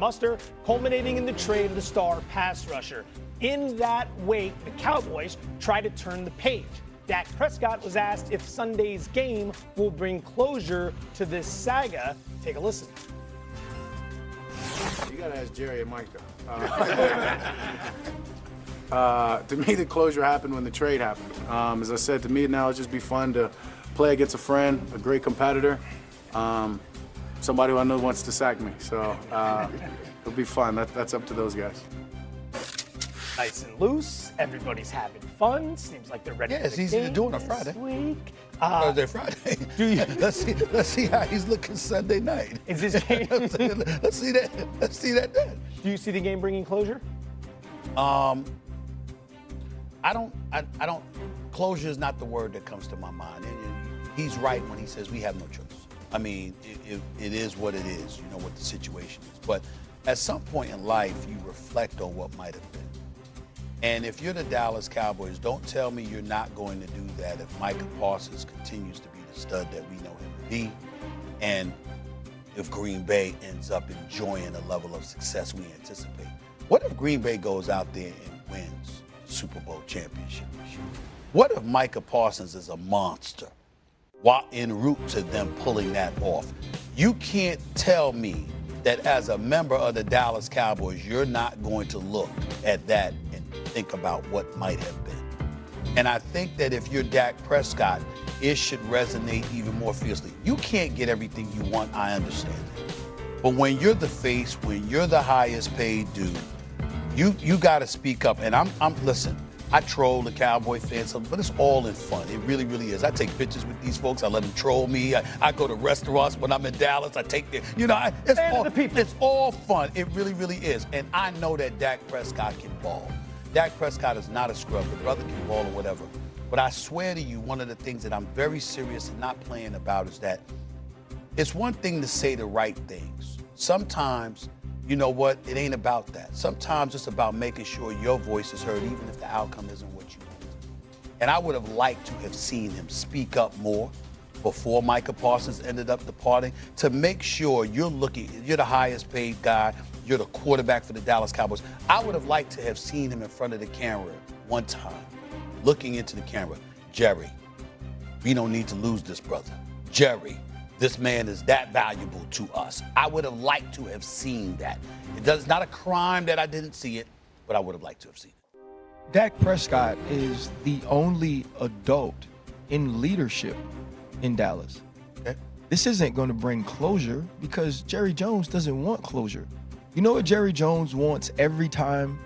muster, culminating in the trade of the star pass rusher. In that wake, the Cowboys try to turn the page. Dak Prescott was asked if Sunday's game will bring closure to this saga. Take a listen. You got to ask Jerry and Mike, though. To me, the closure happened when the trade happened. As I said, to me now it's just be fun to play against a friend, a great competitor, somebody who I know wants to sack me. So it'll be fun. That's up to those guys. Nice and loose. Everybody's having fun. Seems like they're ready. Yeah, it's easy to do on a Friday. Week. Thursday, Friday. Let's see how he's looking Sunday night. Is this game? Let's see that then. Do you see the game bringing closure? I don't. Closure is not the word that comes to my mind. He's right when he says we have no choice. I mean, it is what it is. You know what the situation is. But at some point in life, you reflect on what might have been. And if you're the Dallas Cowboys, don't tell me you're not going to do that if Micah Parsons continues to be the stud that we know him to be, and if Green Bay ends up enjoying the level of success we anticipate. What if Green Bay goes out there and wins the Super Bowl championship this year? What if Micah Parsons is a monster while en route to them pulling that off? You can't tell me that as a member of the Dallas Cowboys, you're not going to look at that and think about what might have been. And I think that if you're Dak Prescott, it should resonate even more fiercely. You can't get everything you want, I understand that. But when you're the face, when you're the highest paid dude, you got to speak up. And listen, I troll the Cowboy fans, but it's all in fun. It really, really is. I take pictures with these folks. I let them troll me. I go to restaurants when I'm in Dallas. I take their, it's all fun. It really, really is. And I know that Dak Prescott can ball. Dak Prescott is not a scrub. The brother can ball or whatever. But I swear to you, one of the things that I'm very serious and not playing about is that it's one thing to say the right things. Sometimes, you know what, it ain't about that. Sometimes it's about making sure your voice is heard, even if the outcome isn't what you want. And I would have liked to have seen him speak up more before Micah Parsons ended up departing, to make sure you're the highest paid guy, you're the quarterback for the Dallas Cowboys. I would have liked to have seen him in front of the camera one time, looking into the camera. Jerry, we don't need to lose this brother. Jerry, this man is that valuable to us. I would have liked to have seen that. It's not a crime that I didn't see it, but I would have liked to have seen it. Dak Prescott is the only adult in leadership in Dallas. Okay. This isn't going to bring closure because Jerry Jones doesn't want closure. You know what Jerry Jones wants every time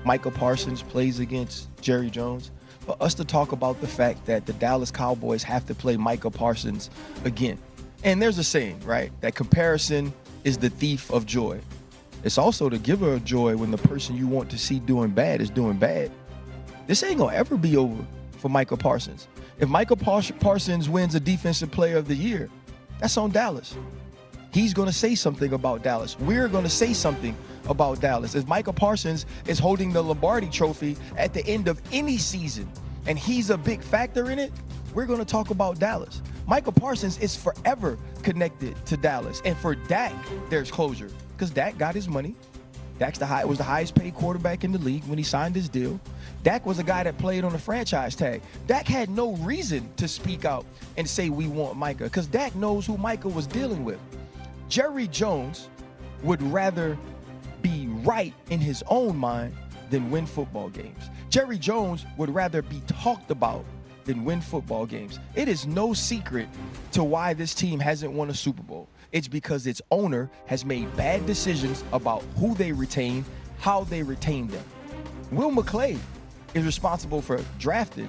Micah Parsons plays against Jerry Jones? For us to talk about the fact that the Dallas Cowboys have to play Micah Parsons again. And there's a saying, right? That comparison is the thief of joy. It's also the giver of joy when the person you want to see doing bad is doing bad. This ain't gonna ever be over for Micah Parsons. If Micah Parsons wins a Defensive Player of the Year, that's on Dallas. He's gonna say something about Dallas. We're gonna say something about Dallas. If Micah Parsons is holding the Lombardi Trophy at the end of any season and he's a big factor in it, we're gonna talk about Dallas. Micah Parsons is forever connected to Dallas. And for Dak, there's closure because Dak got his money. Dak was the highest paid quarterback in the league when he signed his deal. Dak was a guy that played on a franchise tag. Dak had no reason to speak out and say we want Micah because Dak knows who Micah was dealing with. Jerry Jones would rather be right in his own mind than win football games. Jerry Jones would rather be talked about than win football games. It is no secret to why this team hasn't won a Super Bowl. It's because its owner has made bad decisions about who they retain, how they retain them. Will McClay is responsible for drafting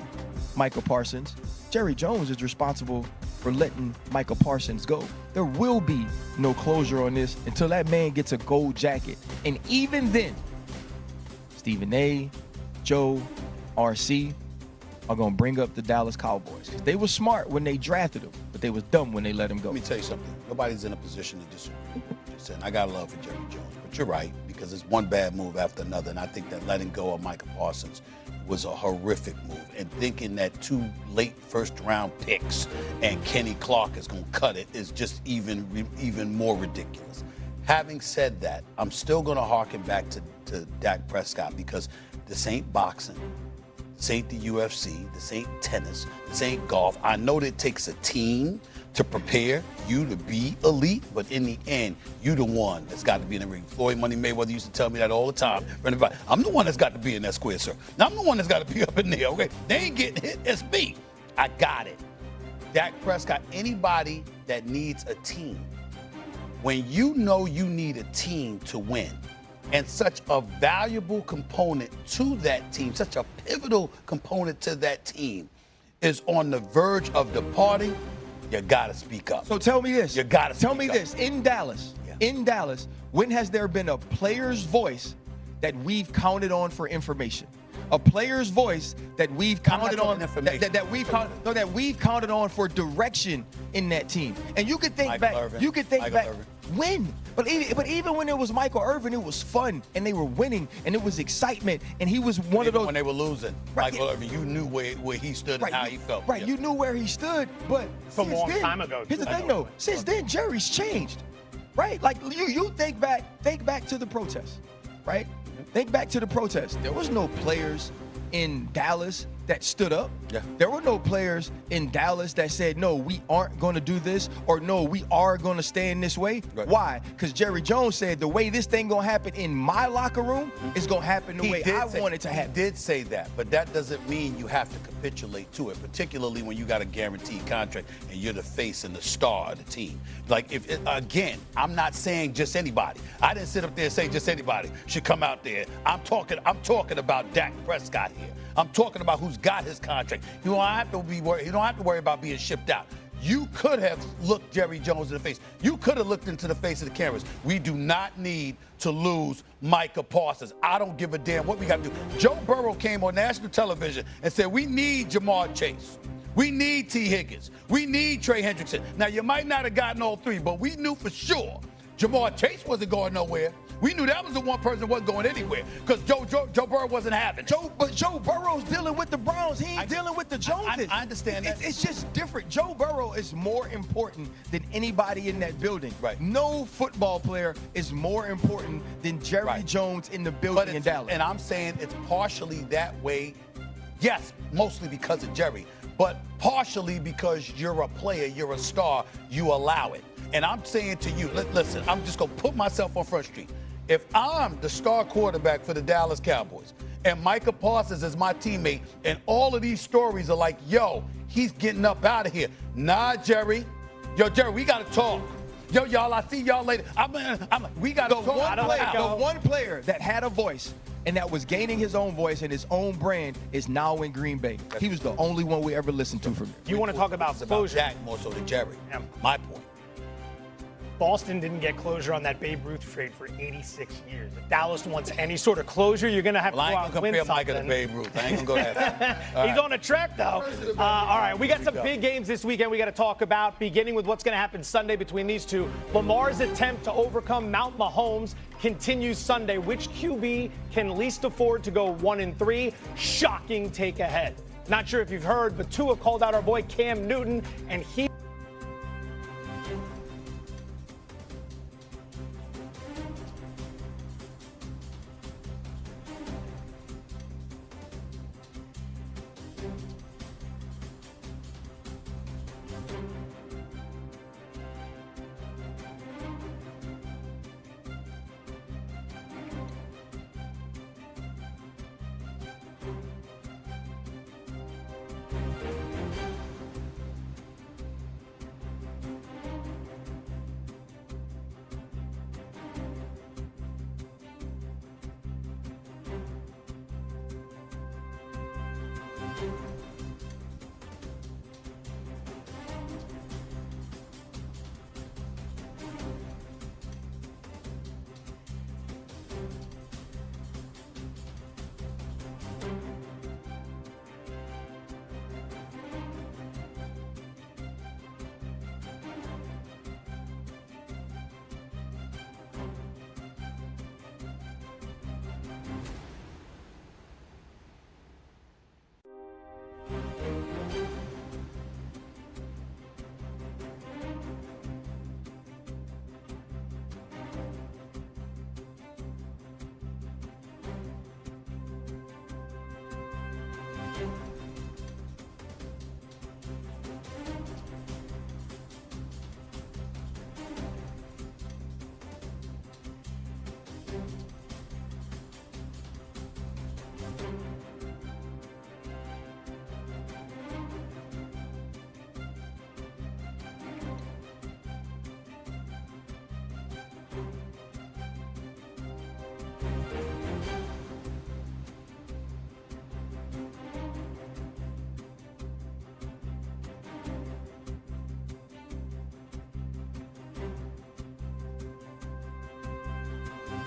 Micah Parsons. Jerry Jones is responsible for letting Micah Parsons go. There will be no closure on this until that man gets a gold jacket. And even then, Stephen A., Joe, RC are going to bring up the Dallas Cowboys. They were smart when they drafted him, but they was dumb when they let him go. Let me tell you something. Nobody's in a position to disagree. Just saying, I got love for Jerry Jones, but you're right, because it's one bad move after another, and I think that letting go of Micah Parsons was a horrific move. And thinking that 2 late first-round picks and Kenny Clark is going to cut it is just even more ridiculous. Having said that, I'm still going to harken back to Dak Prescott because this ain't boxing. This ain't the UFC. This ain't tennis. This ain't golf. I know that it takes a team to prepare you to be elite, but in the end, you the one that's got to be in the ring. Floyd Money Mayweather used to tell me that all the time. I'm the one that's got to be in that square circle. Now, I'm the one that's got to be up in there, okay? They ain't getting hit, it's me. I got it. Dak Prescott, anybody that needs a team, when you know you need a team to win, and such a valuable component to that team, such a pivotal component to that team is on the verge of departing, you gotta speak up. So tell me this. You gotta tell speak me up. this. In Dallas, when has there been a player's voice that we've counted on for information? A player's voice that we've counted on that we've counted on for direction in that team. And you could think back. You could think back. When? But even when it was Michael Irvin, it was fun and they were winning and it was excitement and he was one of those. When they were losing, right, Michael Irvin, you knew where he stood and how he felt. Right, you knew where he stood, but from a long time ago. Here's the thing, though. Since then, Jerry's changed, right? Like you think back to the protest, right? Think back to the protest. There was no players in Dallas that stood up. Yeah. There were no players in Dallas that said, no, we aren't going to do this, or no, we are going to stay in this way. Right. Why? Because Jerry Jones said the way this thing going to happen in my locker room is going to happen the way I want it to happen. He did say that, but that doesn't mean you have to capitulate to it, particularly when you got a guaranteed contract and you're the face and the star of the team. Like, again, I'm not saying just anybody. I didn't sit up there and say just anybody should come out there. I'm talking about Dak Prescott here. I'm talking about who's got his contract. You don't have to be worried. You don't have to worry about being shipped out. You could have looked Jerry Jones in the face. You could have looked into the face of the cameras. We do not need to lose Micah Parsons. I don't give a damn what we got to do. Joe Burrow came on national television and said, we need Jamar Chase. We need T. Higgins. We need Trey Hendrickson. Now, you might not have gotten all three, but we knew for sure Jamar Chase wasn't going nowhere. We knew that was the one person that wasn't going anywhere because Joe Burrow wasn't having it. But Joe Burrow's dealing with the Browns. He ain't dealing with the Joneses. I understand that. It's just different. Joe Burrow is more important than anybody in that building. Right. No football player is more important than Jerry Jones in the building in Dallas. And I'm saying it's partially that way, yes, mostly because of Jerry, but partially because you're a player, you're a star, you allow it. And I'm saying to you, listen, I'm just going to put myself on Front Street. If I'm the star quarterback for the Dallas Cowboys and Micah Parsons is my teammate and all of these stories are like, yo, he's getting up out of here. Nah, Jerry. Yo, Jerry, we got to talk. Yo, y'all, I see y'all later. We got to talk. The one player that had a voice and that was gaining his own voice and his own brand is now in Green Bay. He was the only one we ever listened to from him. You want to talk about closure? Dak more so than Jerry. Yeah. My point. Boston didn't get closure on that Babe Ruth trade for 86 years. If Dallas wants any sort of closure, you're going to have to go out and win something. I ain't going to compare Micah to Babe Ruth. I ain't going to go that. He's on a track, though. All right, we got some big games this weekend we got to talk about, beginning with what's going to happen Sunday between these two. Lamar's attempt to overcome Mount Mahomes continues Sunday. Which QB can least afford to go 1-3? Shocking take ahead. Not sure if you've heard, but Tua called out our boy Cam Newton, and he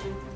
you.